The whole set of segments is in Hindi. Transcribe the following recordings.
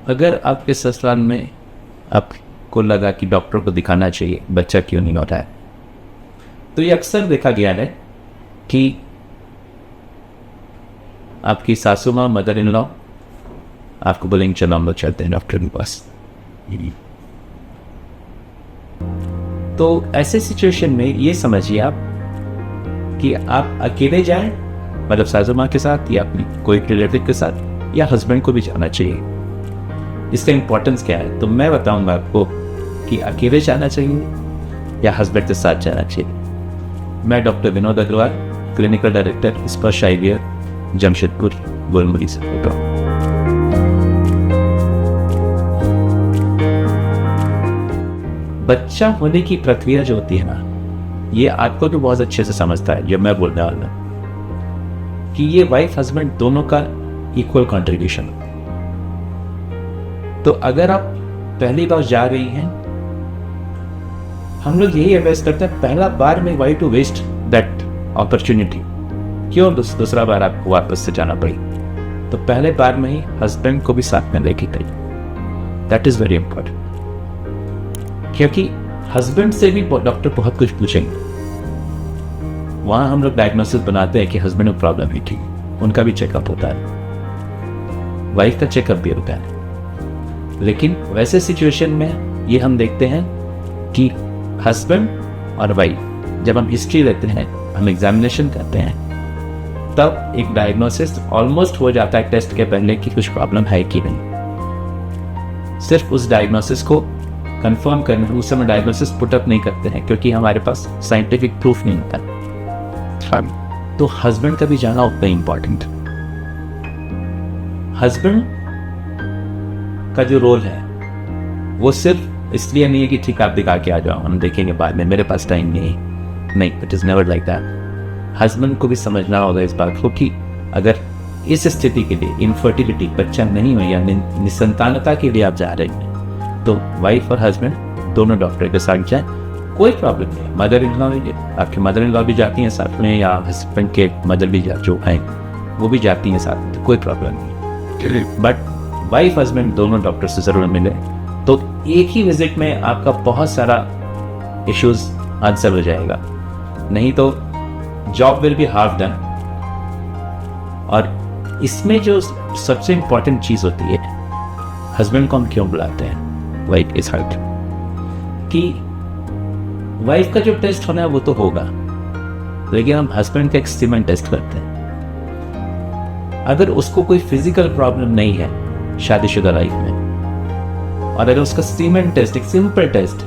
अगर आपके ससुराल में आपको लगा कि डॉक्टर को दिखाना चाहिए, बच्चा क्यों नहीं हो रहा है, तो ये अक्सर देखा गया है कि आपकी सासू माँ, मदर इन लॉ आपको बोलेंगे चलो हम लोग चलते हैं डॉक्टर के पास। तो ऐसे सिचुएशन में ये समझिए आप कि आप अकेले जाएं, मतलब सासू माँ के साथ या अपनी कोई रिलेटिव के साथ, या हस्बैंड को भी जाना चाहिए। इसका इम्पोर्टेंस क्या है तो मैं बताऊंगा आपको कि अकेले जाना चाहिए या हस्बैंड के साथ जाना चाहिए। मैं doctor Vinod Agarwal, clinical director Sparsh IVR, Jamshedpur, Golmuri से बोल रहा हूँ। बच्चा होने की प्रक्रिया जो होती है ना, ये आपको तो बहुत अच्छे से समझता है जब मैं बोलने वाला कि ये वाइफ हस्बैंड दोनों का इक्वल कंट्रीब्यूशन। तो अगर आप पहली बार जा रही हैं, हम लोग यही एडवाइस करते हैं पहला बार में why to waste that opportunity, क्यों दूसरा बार आपको वापस से जाना पड़ी। तो पहले बार में ही हस्बैंड को भी साथ में लेके गई, दैट इज वेरी इंपॉर्टेंट, क्योंकि हस्बैंड से भी डॉक्टर बहुत कुछ पूछेंगे। वहां हम लोग डायग्नोसिस बनाते हैं कि हस्बैंड में प्रॉब्लम है, ठीक, उनका भी चेकअप होता है, वाइफ का चेकअप भी होता है। लेकिन वैसे सिचुएशन में ये हम देखते हैं कि हस्बैंड और वाइफ जब हम हिस्ट्री लेते हैं, हम एग्जामिनेशन करते हैं, तब एक डायग्नोसिस ऑलमोस्ट हो जाता है टेस्ट के पहले कि कुछ प्रॉब्लम है कि नहीं। सिर्फ उस डायग्नोसिस को कंफर्म करने, उस समय डायग्नोसिस पुटअप नहीं करते हैं क्योंकि हमारे पास साइंटिफिक प्रूफ नहीं होता। तो हस्बैंड का भी जाना उतना इंपॉर्टेंट। हस्बैंड का जो रोल है वो सिर्फ इसलिए नहीं है कि ठीक आप दिखा के आ जाओ, हम देखेंगे बाद में, मेरे पास टाइम नहीं, it is never like that. Husband को भी समझना होगा इस बात को कि अगर इस स्थिति के लिए, इनफर्टिलिटी, बच्चा नहीं हो या निसंतानता के लिए आप जा रहे हैं, तो वाइफ और हस्बैंड दोनों डॉक्टर के साथ जाएं, कोई प्रॉब्लम नहीं। मदर इन लॉ, आपके मदर इन लॉ भी जाती हैं साथ में, या हस्बैंड के मदर भी जो हैं वो भी जाती हैं साथ में, तो कोई प्रॉब्लम नहीं। बट वाइफ हस्बैंड दोनों डॉक्टर से ज़रूर मिले, तो एक ही विजिट में आपका बहुत सारा इश्यूज आंसर हो जाएगा। नहीं तो job will be half done. और इसमें जो सबसे इंपॉर्टेंट चीज़ होती है, हस्बैंड को हम क्यों बुलाते हैं, वाइफ इज हर्ट, कि वाइफ का जो टेस्ट होना है वो तो होगा, लेकिन हम हस्बैंड का एक सीमेन टेस्ट करते हैं। अगर उसको कोई फिजिकल प्रॉब्लम नहीं है शादीशुदा लाइफ में, और अगर उसका सीमेन टेस्ट, एक सिंपल टेस्ट,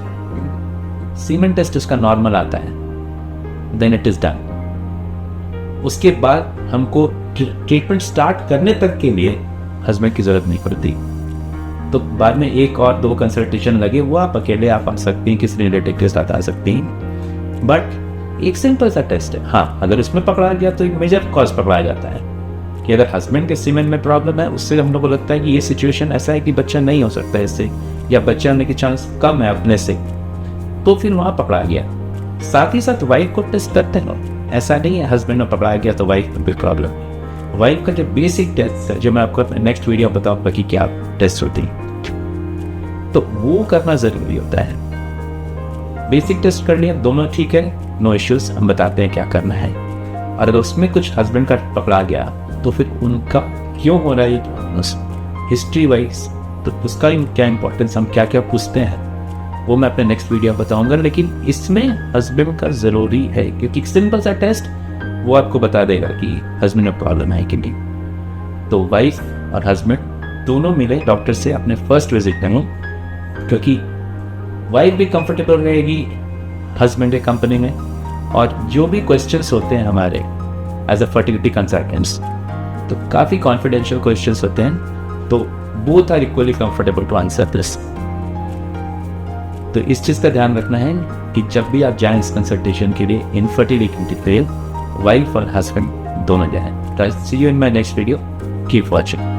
सीमेन टेस्ट उसका नॉर्मल आता है, देन इट इज डन। उसके बाद हमको ट्रीटमेंट स्टार्ट करने तक के लिए हस्बैंड की जरूरत नहीं पड़ती। तो बाद में एक और दो कंसल्टेशन लगे, वो आप अकेले आप आ सकती हैं, किसी रिलेटिव के साथ आ सकती हैं। बट एक सिंपल सा टेस्ट है। हाँ, अगर इसमें पकड़ा गया तो एक मेजर कॉज पकड़ा जाता है कि अगर हस्बैंड के सीमेन में प्रॉब्लम है, उससे हम लोग को लगता है कि ये सिचुएशन ऐसा है कि बच्चा नहीं हो सकता इससे, या बच्चा होने की चांस कम है अपने से, तो फिर वहाँ पकड़ा गया। साथ ही साथ वाइफ को टेस्ट करते हैं, ऐसा नहीं है हस्बैंड में पकड़ा गया तो वाइफ में भी प्रॉब्लम है। वाइफ का जो बेसिक टेस्ट है, जो मैं आपको नेक्स्ट वीडियो बताऊंगा कि क्या टेस्ट होती है, तो वो करना जरूरी होता है। बेसिक टेस्ट कर लिया, दोनों ठीक है, नो इश्यूज, हम बताते हैं क्या करना है। और अगर उसमें कुछ हस्बैंड का पकड़ा गया तो फिर उनका क्यों हो रहा है हिस्ट्री वाइज, तो उसका क्या इंपॉर्टेंस, हम क्या क्या पूछते हैं, वो मैं अपने नेक्स्ट वीडियो बताऊंगा। लेकिन इसमें हस्बैंड का जरूरी है, क्योंकि सिंपल सा टेस्ट वो आपको बता देगा कि हस्बैंड में प्रॉब्लम है कि नहीं। तो वाइफ और हस्बैंड दोनों मिले डॉक्टर से अपने फर्स्ट विजिट में, क्योंकि वाइफ भी कंफर्टेबल रहेगी हस्बैंड के कंपनी में, और जो भी क्वेश्चंस होते हैं हमारे एज अ फर्टिलिटी कंसल्टेंट्स, तो काफ़ी कॉन्फिडेंशियल क्वेश्चंस होते हैं, तो both are equally comfortable to answer this. तो इस चीज़ का ध्यान रखना है कि जब भी आप जाएं इस कंसल्टेशन के लिए, इनफर्टिलिटी के लिए वाइफ और हस्बैंड दोनों जाएं। तो see you in my next video, keep watching.